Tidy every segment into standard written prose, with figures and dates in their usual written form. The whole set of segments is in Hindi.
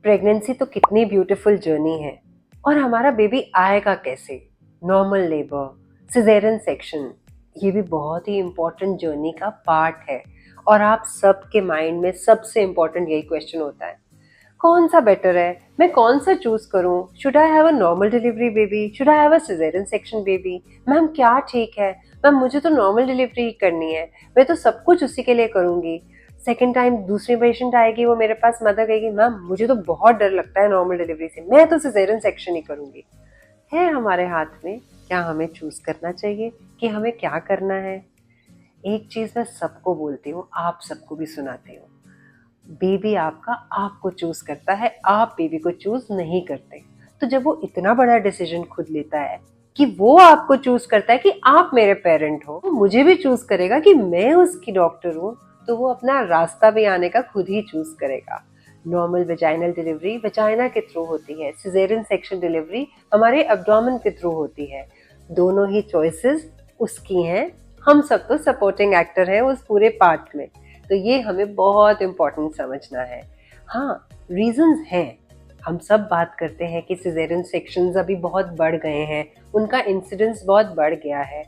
प्रेगनेंसी तो कितनी ब्यूटीफुल जर्नी है और हमारा बेबी आएगा कैसे, नॉर्मल लेबर, सिजेरियन सेक्शन, ये भी बहुत ही इम्पोर्टेंट जर्नी का पार्ट है। और आप सबके माइंड में सबसे इम्पोर्टेंट यही क्वेश्चन होता है, कौन सा बेटर है, मैं कौन सा चूज करूं, should I have a normal delivery baby, should I have a caesarean section baby. Ma'am क्या ठीक है, मैम मुझे तो नॉर्मल डिलीवरी ही करनी है, मैं तो सब कुछ उसी के लिए करूंगी। सेकेंड टाइम दूसरी पेशेंट आएगी, वो मेरे पास मदर कहेगी मैम मुझे तो बहुत डर लगता है नॉर्मल डिलीवरी से, मैं तो सिजेरियन सेक्शन ही करूंगी। है हमारे हाथ में, क्या हमें चूज करना चाहिए कि हमें क्या करना है। एक चीज मैं सबको बोलती हूँ, आप सबको भी सुनाती हूँ, बेबी आपका आपको चूज करता है, आप बेबी को चूज नहीं करते। तो जब वो इतना बड़ा डिसीजन खुद लेता है कि वो आपको चूज करता है कि आप मेरे पेरेंट हो, तो मुझे भी चूज करेगा कि मैं उसकी डॉक्टर हूँ, तो वो अपना रास्ता भी आने का खुद ही चूज करेगा। नॉर्मल वेजाइनल डिलीवरी वेजाइना के थ्रू होती है, सिजेरियन सेक्शन डिलीवरी हमारे एब्डोमेन के थ्रू होती है। दोनों ही चॉइसेस उसकी हैं, हम सब तो सपोर्टिंग एक्टर हैं उस पूरे पार्ट में। तो ये हमें बहुत इम्पोर्टेंट समझना है। हाँ, रीजंस हैं, हम सब बात करते हैं कि सिजेरियन सेक्शंस अभी बहुत बढ़ गए हैं, उनका इंसिडेंस बहुत बढ़ गया है।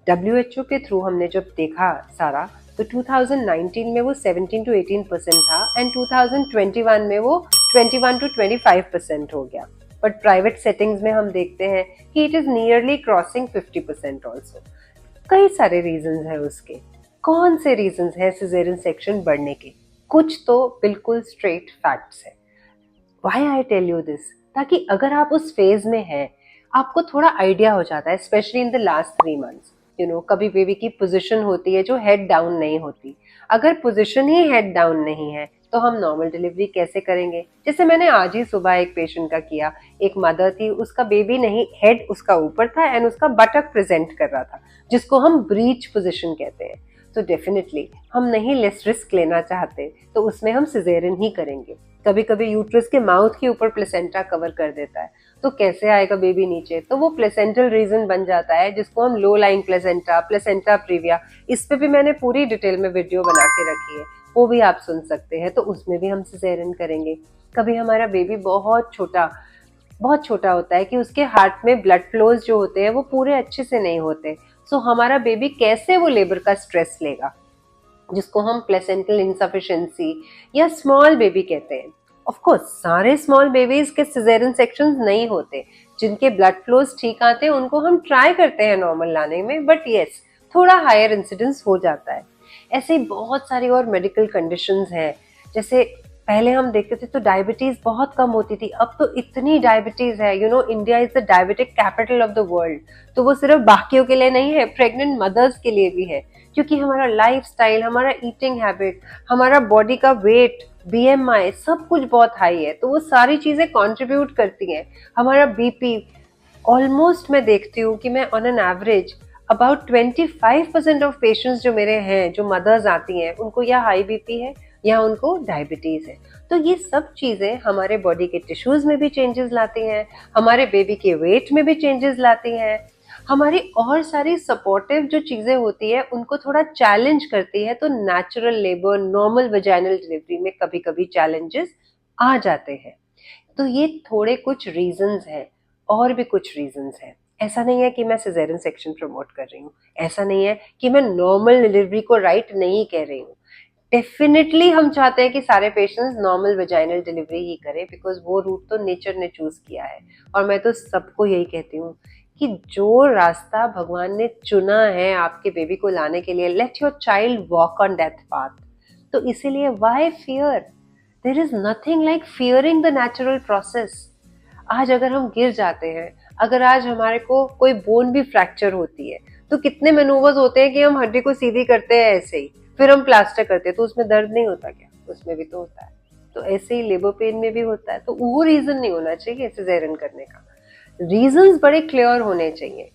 WHO के थ्रू हमने जब देखा सारा, तो 2019 में वो 17 to 18% था एंड 2021 में वो 21 to 25% हो गया। बट प्राइवेट सेटिंग्स में हम देखते हैं कि it is nearly crossing 50% also. कई सारे रीजंस हैं उसके। कौन से रीजंस हैं सिजेरियन सेक्शन बढ़ने के? कुछ तो बिल्कुल स्ट्रेट फैक्ट्स है। Why I tell you this, ताकि अगर आप उस फेज में हैं, आपको थोड़ा आइडिया हो जाता है, specially in the last 3 months. कभी बेबी की पोजीशन होती है जो हेड डाउन नहीं होती। अगर पोजीशन ही हेड डाउन नहीं है तो हम नॉर्मल डिलीवरी कैसे करेंगे? जैसे मैंने आज ही सुबह एक पेशेंट का किया, एक मदर थी, उसका बेबी नहीं, हेड उसका ऊपर था एंड उसका बटक प्रेजेंट कर रहा था, जिसको हम ब्रीच पोजीशन कहते हैं। तो डेफिनेटली हम नहीं लेस रिस्क लेना चाहते, तो उसमें हम सिजेरियन ही करेंगे। कभी कभी यूट्रस के माउथ के ऊपर प्लेसेंटा कवर कर देता है, तो कैसे आएगा बेबी नीचे? तो वो प्लेसेंटल रीजन बन जाता है, जिसको हम low lying placenta, placenta previa, इस पे भी मैंने पूरी डिटेल में वीडियो बना के रखी है, वो भी आप सुन सकते हैं। तो उसमें भी हम सिजेरियन करेंगे। कभी हमारा बेबी बहुत छोटा होता है कि उसके हार्ट में ब्लड फ्लोज जो होते हैं वो पूरे अच्छे से नहीं होते, सो हमारा बेबी कैसे वो लेबर का स्ट्रेस लेगा, जिसको हम प्लेसेंटल इनसफिशिएंसी या स्मॉल बेबी कहते हैं। ऑफ कोर्स सारे स्मॉल बेबीज के सिजेरियन सेक्शंस नहीं होते, जिनके ब्लड फ्लोज ठीक आते हैं उनको हम ट्राई करते हैं नॉर्मल लाने में, बट यस, थोड़ा हायर इंसिडेंस हो जाता है। ऐसे ही बहुत सारी और मेडिकल कंडीशंस हैं। जैसे पहले हम देखते थे तो डायबिटीज बहुत कम होती थी, अब तो इतनी डायबिटीज है। India is the diabetic capital of the world. तो वो सिर्फ बाकियों के लिए नहीं है, प्रेग्नेंट मदर्स के लिए भी है, क्योंकि हमारा लाइफस्टाइल, हमारा ईटिंग हैबिट, हमारा बॉडी का वेट, BMI सब कुछ बहुत हाई है, तो वो सारी चीजें कंट्रीब्यूट करती हैं। हमारा BP, ऑलमोस्ट मैं देखती हूँ कि मैं on an average about 25% of patients जो मेरे हैं, जो मदर्स आती हैं, उनको या हाई BP है या उनको डायबिटीज है। तो ये सब चीजें हमारे बॉडी के टिश्यूज में भी चेंजेस लाती हैं, हमारे बेबी के वेट में भी चेंजेस लाती हैं, हमारी और सारी सपोर्टिव जो चीजें होती है उनको थोड़ा चैलेंज करती है। तो natural labour, normal vaginal delivery में कभी कभी चैलेंजेस आ जाते हैं। तो ये थोड़े कुछ रीजंस हैं, और भी कुछ रीजंस हैं। ऐसा नहीं है कि मैं सिजेरियन सेक्शन प्रमोट कर रही हूँ, ऐसा नहीं है कि मैं नॉर्मल डिलीवरी को राइट नहीं कह रही हूँ। डेफिनेटली हम चाहते हैं कि सारे पेशेंट्स नॉर्मल वेजाइनल डिलीवरी ही करें, बिकॉज वो रूट तो नेचर ने चूज किया है। और मैं तो सबको यही कहती हूँ कि जो रास्ता भगवान ने चुना है आपके बेबी को लाने के लिए, let your child walk on that path. तो इसीलिए why fear? There is nothing like fearing the natural process. आज अगर हम गिर जाते हैं, अगर आज हमारे को कोई बोन भी फ्रैक्चर होती है, तो कितने मैनूवर्स होते हैं कि हम हड्डी को सीधी करते हैं ऐसे ही, फिर हम प्लास्टर करते हैं, तो उसमें दर्द नहीं होता क्या? उसमें भी तो होता है। तो ऐसे ही लेबर पेन में भी होता है। तो वो रीजन नहीं होना चाहिए सिजेरियन करने का। रीजंस बड़े क्लियर होने चाहिए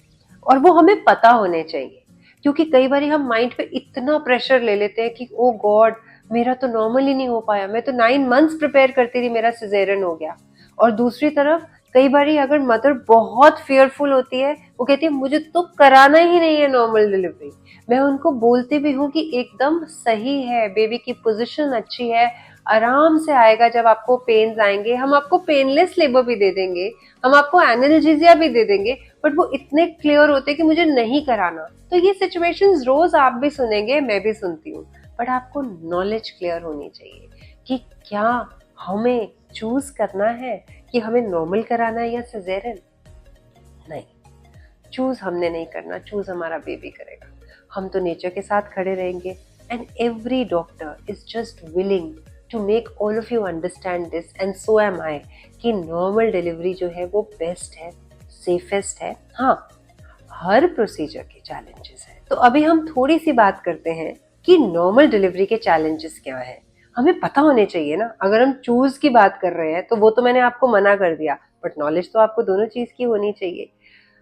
और वो हमें पता होने चाहिए, क्योंकि कई बार हम माइंड पे इतना प्रेशर ले लेते हैं कि ओ गॉड, मेरा तो नॉर्मल ही नहीं हो पाया, मैं तो 9 मंथ्स प्रिपेयर करती थी, मेरा सिजेरियन हो गया। और दूसरी तरफ कई बार अगर मदर बहुत फियरफुल होती है, वो कहती है मुझे तो कराना ही नहीं है नॉर्मल डिलीवरी, मैं उनको बोलती भी हूँ कि एकदम सही है, बेबी की पोजीशन अच्छी है, आराम से आएगा, जब आपको पेन्स आएंगे हम आपको पेनलेस लेबर भी दे देंगे, हम आपको एनाल्जेसिया भी दे देंगे, बट वो इतने क्लियर होते कि मुझे नहीं कराना। तो ये सिचुएशंस रोज आप भी सुनेंगे, मैं भी सुनती हूँ, बट आपको नॉलेज क्लियर होनी चाहिए कि क्या हमें चूज करना है कि हमें नॉर्मल कराना है या सिजेरियन। नहीं, चूज हमने नहीं करना, चूज हमारा बेबी करेगा। हम तो नेचर के साथ खड़े रहेंगे, and every doctor is just willing to make all of you understand this, and so am I, कि नॉर्मल डिलीवरी जो है वो बेस्ट है, सेफेस्ट है। हाँ, हर प्रोसीजर के चैलेंजेस हैं। तो अभी हम थोड़ी सी बात करते हैं कि नॉर्मल डिलीवरी के चैलेंजेस क्या हैं। हमें पता होने चाहिए ना, अगर हम चूज की बात कर रहे हैं तो वो तो मैंने आपको मना कर दिया, बट नॉलेज तो आपको दोनों चीज की होनी चाहिए।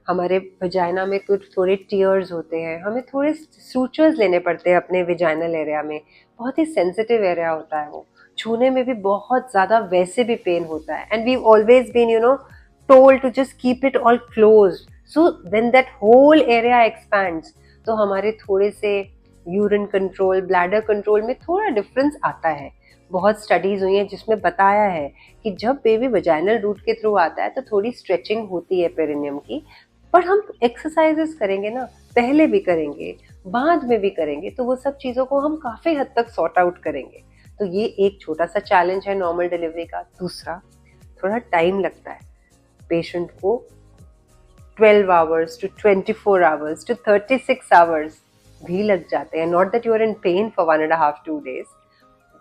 हमारे वजाइना में कुछ थोड़े टीयर्स होते हैं, हमें थोड़े सूचर्स लेने पड़ते हैं अपने विजाइनल एरिया में, बहुत ही सेंसिटिव एरिया होता है वो, छूने में भी बहुत ज़्यादा वैसे भी पेन होता है, and we always been told to just keep it all closed, so when that whole area expands, तो हमारे थोड़े से यूरिन कंट्रोल, ब्लैडर कंट्रोल में थोड़ा डिफरेंस आता है। बहुत स्टडीज हुई हैं जिसमें बताया है कि जब बेबी वजाइनल रूट के थ्रू आता है तो थोड़ी स्ट्रेचिंग होती है पेरिनियम की, पर हम एक्सरसाइजेस करेंगे ना, पहले भी करेंगे, बाद में भी करेंगे, तो वो सब चीज़ों को हम काफ़ी हद तक सॉर्ट आउट करेंगे। तो ये एक छोटा सा चैलेंज है नॉर्मल डिलीवरी का। दूसरा, थोड़ा टाइम लगता है पेशेंट को, 12 hours to 24 hours to 36 hours भी लग जाते हैं। Not that you are in pain for 1.5-2 days,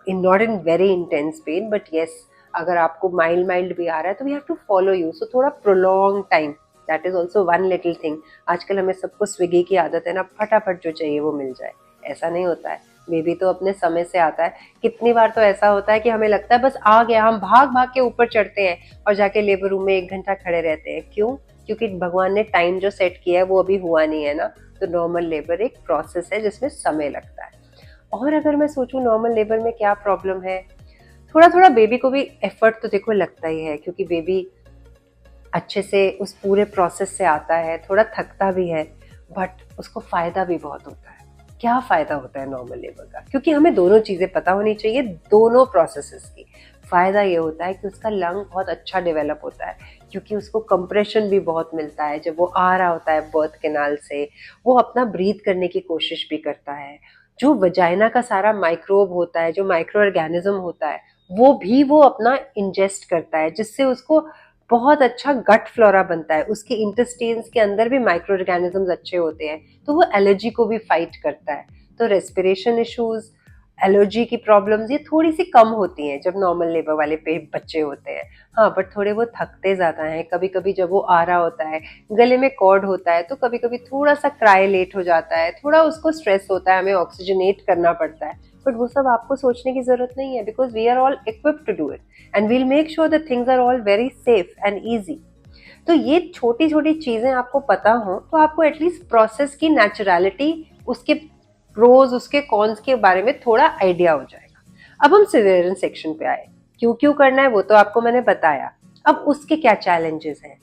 in not in very intense pain, but yes, अगर आपको माइल्ड माइल्ड भी आ रहा है तो we have to follow you, so थोड़ा prolong time, that is also one little thing. आजकल हमें सबको स्विगी की आदत है ना, फटाफट जो चाहिए वो मिल जाए, ऐसा नहीं होता है। बेबी तो अपने समय से आता है। कितनी बार तो ऐसा होता है कि हमें लगता है बस आ गया, हम भाग भाग के ऊपर चढ़ते हैं और जाके लेबर रूम में 1 घंटा खड़े रहते हैं। क्यों? क्योंकि भगवान ने टाइम जो सेट किया है वो अभी हुआ नहीं है ना। तो नॉर्मल लेबर एक प्रोसेस है जिसमें समय लगता है। और अगर मैं सोचूं नॉर्मल लेबर में क्या प्रॉब्लम है, थोड़ा थोड़ा बेबी को भी एफर्ट तो देखो लगता ही है, क्योंकि बेबी अच्छे से उस पूरे प्रोसेस से आता है, थोड़ा थकता भी है, बट उसको फायदा भी बहुत होता है। क्या फायदा होता है नॉर्मल लेबर का? क्योंकि हमें दोनों चीजें पता होनी चाहिए, दोनों प्रोसेसेस की। फायदा ये होता है कि उसका लंग बहुत अच्छा डेवलप होता है, क्योंकि उसको कंप्रेशन भी बहुत मिलता है। जब वो आ रहा होता है बर्थ कैनाल से, वो अपना ब्रीथ करने की कोशिश भी करता है। जो वजाइना का सारा माइक्रोब होता है, जो माइक्रो ऑर्गेनिज्म होता है, वो अपना इंजेस्ट करता है, जिससे उसको बहुत अच्छा गट फ्लोरा बनता है। उसके इंटेस्टाइन्स के अंदर भी माइक्रो ऑर्गेनिजम्स अच्छे होते हैं, तो वो एलर्जी को भी फाइट करता है। तो रेस्पिरेशन इश्यूज, एलर्जी की प्रॉब्लम्स ये थोड़ी सी कम होती हैं जब नॉर्मल लेबर वाले पे बच्चे होते हैं। हाँ, बट थोड़े वो थकते ज़्यादा हैं। कभी कभी जब वो आ रहा होता है, गले में कॉर्ड होता है, तो कभी कभी थोड़ा सा क्राई लेट हो जाता है, थोड़ा उसको स्ट्रेस होता है, हमें ऑक्सीजनेट करना पड़ता है। बट वो सब आपको सोचने की जरूरत नहीं है, because we are all equipped to do it, and we'll make sure that things are all very safe and easy. तो ये छोटी छोटी चीजें आपको पता हो तो आपको एटलीस्ट प्रोसेस की नेचुरलिटी, उसके प्रोज उसके कॉन्स के बारे में थोड़ा आइडिया हो जाएगा। अब हम सिजेरियन सेक्शन पे आए। क्यों क्यों करना है वो तो आपको मैंने बताया। अब उसके क्या चैलेंजेस हैं?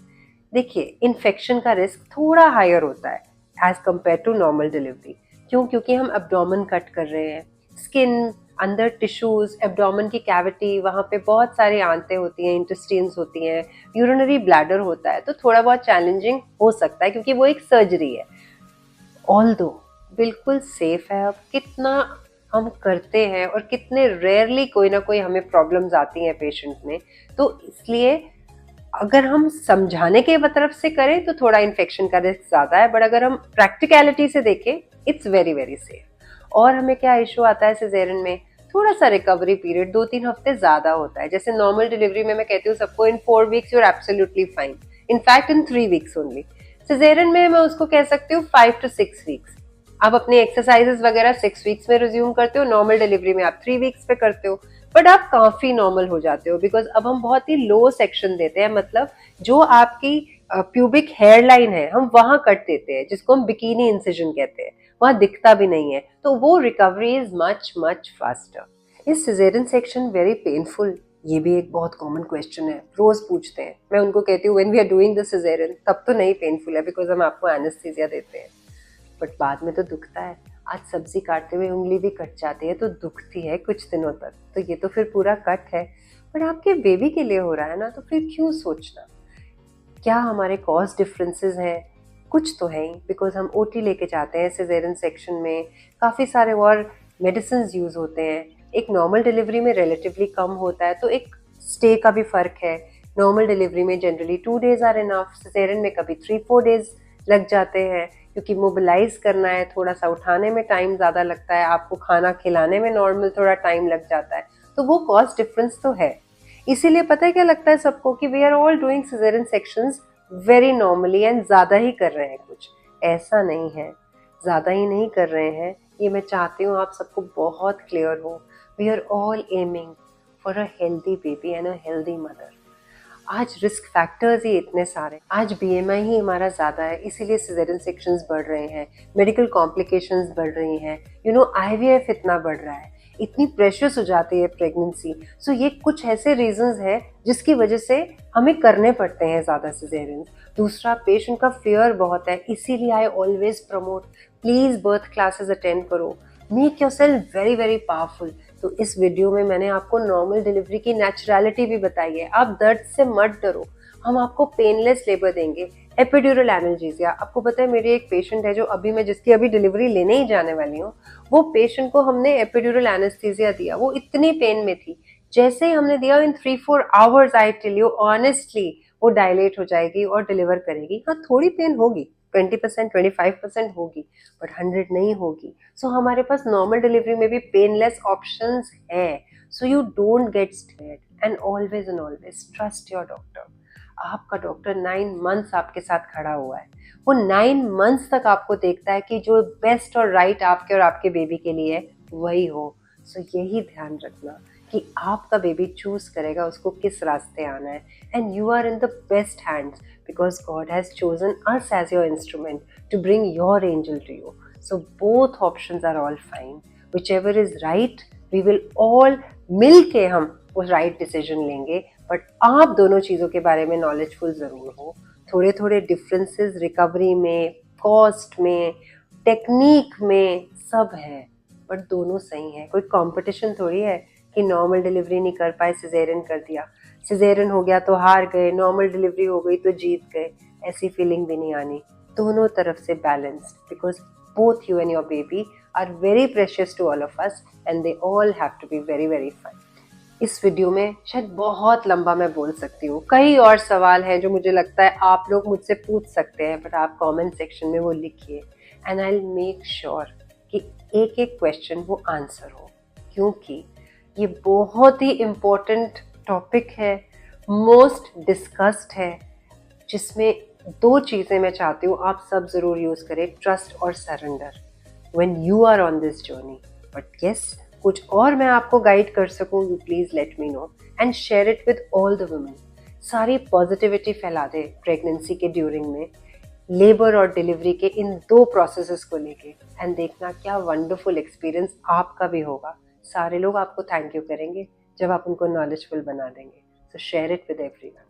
देखिए, इन्फेक्शन का रिस्क थोड़ा हायर होता है as compare to normal delivery. क्यों? क्योंकि हम एब्डोमेन कट कर रहे हैं, स्किन, अंदर टिश्यूज, एब्डोमेन की कैविटी, वहाँ पे बहुत सारी आंतें होती हैं, इंटेस्टाइन्स होती हैं, यूरिनरी ब्लैडर होता है, तो थोड़ा बहुत चैलेंजिंग हो सकता है क्योंकि वो एक सर्जरी है। ऑल दो बिल्कुल सेफ है। अब कितना हम करते हैं और कितने रेयरली कोई ना कोई हमें प्रॉब्लम्स आती हैं पेशेंट में, तो इसलिए अगर हम समझाने के तरफ से करें तो थोड़ा इन्फेक्शन का रिस्क ज्यादा है, बट अगर हम प्रैक्टिकलिटी से देखें इट्स वेरी वेरी सेफ। और हमें क्या इशू आता है सिजेरियन में? थोड़ा सा रिकवरी पीरियड 2-3 हफ्ते ज्यादा होता है। जैसे नॉर्मल डिलीवरी में मैं कहती हूँ सबको in 4 weeks you are absolutely fine, in fact in 3 weeks only. Caesarean में मैं उसको कह सकती हूँ 5 to 6 वीक्स। आप अपनी एक्सरसाइजेस वगैरह 6 वीक्स में रिज्यूम करते हो, नॉर्मल डिलीवरी में आप 3 वीक्स पे करते हो, बट आप काफी नॉर्मल हो जाते हो, बिकॉज अब हम बहुत ही लो सेक्शन देते हैं। मतलब जो आपकी प्यूबिक हेयर लाइन है हम वहां कट देते हैं, जिसको हम बिकिनी इंसिजन कहते हैं, वहां दिखता भी नहीं है, तो वो recovery is much much faster. Is caesarean section very painful? ये भी एक बहुत कॉमन क्वेश्चन है, रोज पूछते हैं। मैं उनको कहती हूँ when we are doing the caesarean तब तो नहीं पेनफुल है बिकॉज हम आपको एनेस्थीसिया देते हैं, बट बाद में तो दुखता है। आज सब्जी काटते हुए उंगली भी कट जाती है तो दुखती है कुछ दिनों तक, तो ये तो फिर पूरा कट है। बट आपके बेबी के लिए हो रहा है ना, तो फिर क्यों सोचना। क्या हमारे कॉस्ट डिफरेंसेस हैं? कुछ तो हैं, बिकॉज हम ओटी लेके जाते हैं सिजेरियन सेक्शन में, काफ़ी सारे और मेडिसिन यूज़ होते हैं। एक नॉर्मल डिलीवरी में रिलेटिवली कम होता है, तो एक स्टे का भी फ़र्क है। नॉर्मल डिलीवरी में generally 2 days are enough, caesarean में कभी 3-4 days लग जाते हैं, क्योंकि मोबिलाइज करना है, थोड़ा सा उठाने में टाइम ज़्यादा लगता है, आपको खाना खिलाने में नॉर्मल थोड़ा टाइम लग जाता है, तो वो कॉस्ट डिफरेंस तो है। इसीलिए पता है क्या लगता है सबको कि we are all doing caesarean sections very normally and ज़्यादा ही कर रहे हैं कुछ। ऐसा नहीं है, ज़्यादा ही नहीं कर रहे हैं, ये मैं चाहती हूँ आप सबको बहुत क्लियर हो। We are all aiming for a healthy baby and a healthy mother. आज रिस्क फैक्टर्स ही इतने सारे, आज बीएमआई ही हमारा ज़्यादा है, इसीलिए सिजेरियन सेक्शंस बढ़ रहे हैं, मेडिकल कॉम्प्लिकेशंस बढ़ रही हैं, आईवीएफ इतना बढ़ रहा है, इतनी प्रेशियस हो जाती है प्रेगनेंसी। सो ये कुछ ऐसे रीजंस हैं जिसकी वजह से हमें करने पड़ते हैं ज़्यादा सिजेरियंस। दूसरा, पेशेंट का फियर बहुत है, इसीलिए I always promote please birth classes attend करो, make yourself very very powerful. तो इस वीडियो में मैंने आपको नॉर्मल डिलीवरी की नेचुरलिटी भी बताई है। आप दर्द से मत डरो, हम आपको पेनलेस लेबर देंगे। एपिड्यूरल एनाल्जेसिया, आपको पता है मेरी एक पेशेंट है जो जिसकी अभी डिलीवरी लेने ही जाने वाली हूँ, वो पेशेंट को हमने एपिड्यूरल एनेस्थीसिया दिया, वो इतनी पेन में थी, जैसे ही हमने दिया in 3-4 hours I tell you honestly वो डायलेट हो जाएगी और डिलीवर करेगी। हाँ, थोड़ी पेन होगी, 20% 25% होगी, बट 100 नहीं होगी। सो हमारे पास नॉर्मल डिलीवरी में भी पेनलेस ऑप्शंस हैं। So you don't get scared and always trust your doctor. आपका डॉक्टर 9 months आपके साथ खड़ा हुआ है, वो 9 months तक आपको देखता है कि जो बेस्ट और राइट आपके और आपके बेबी के लिए है वही हो। सो यही ध्यान रखना कि आपका बेबी चूज करेगा उसको किस रास्ते आना है, and you are in the best hands because God has chosen us as your instrument to bring your angel to you. So both options are all fine. Whichever is right, we will all मिल के हम वो right decision लेंगे, बट आप दोनों चीज़ों के बारे में knowledgeफुल ज़रूर हो। थोड़े थोड़े differences रिकवरी में, कॉस्ट में, टेक्निक में सब है, बट दोनों सही हैं। कोई कंपटीशन थोड़ी है कि नॉर्मल डिलीवरी नहीं कर पाए सिजेरियन कर दिया, सिजेरियन हो गया तो हार गए, नॉर्मल डिलीवरी हो गई तो जीत गए, ऐसी फीलिंग भी नहीं आनी। दोनों तरफ से balanced, because both you and your baby are very precious to all of us and they all have to be very very fine. इस वीडियो में शायद बहुत लंबा मैं बोल सकती हूँ, कई और सवाल हैं जो मुझे लगता है आप लोग मुझसे पूछ सकते हैं, बट आप कमेंट सेक्शन में वो लिखिए and I will make sure कि एक एक क्वेश्चन वो आंसर हो, क्योंकि ये बहुत ही इम्पोर्टेंट टॉपिक है, मोस्ट डिस्कस्ड है, जिसमें 2 चीज़ें मैं चाहती हूँ आप सब ज़रूर यूज़ करें, ट्रस्ट और surrender when you are on this journey. But yes, कुछ और मैं आपको गाइड कर सकूँ, you please let me know and share it with all the women. सारी पॉजिटिविटी फैला दे प्रेगनेंसी के ड्यूरिंग में, लेबर और डिलीवरी के इन 2 प्रोसेसेस को लेके, एंड देखना क्या वंडरफुल एक्सपीरियंस आपका भी होगा। सारे लोग आपको थैंक यू करेंगे जब आप उनको नॉलेजफुल बना देंगे। सो शेयर इट विद एवरीवन।